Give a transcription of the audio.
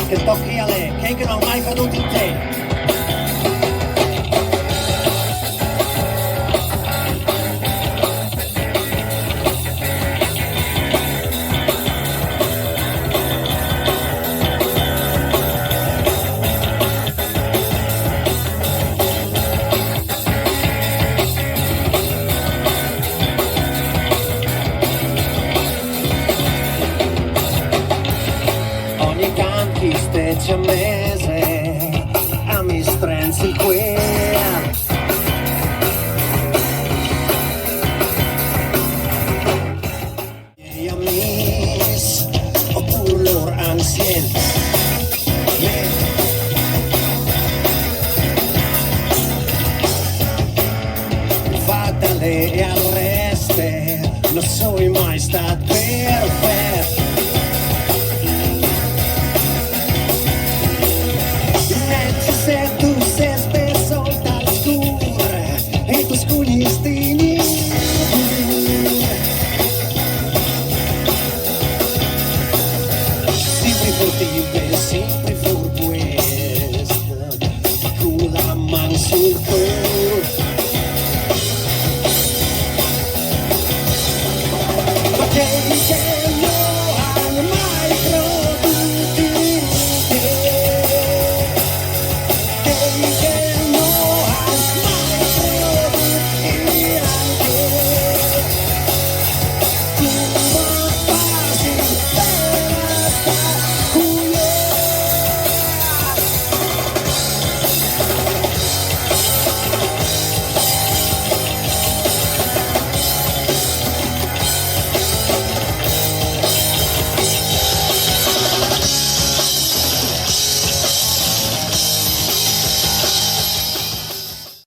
Che tocchi a lei, che non ho mai creduto in te. Ogni canti stece a mese, a mi strenzi qui. E amis, oppure lor ancien. Fatale e al reste, non sono mai stato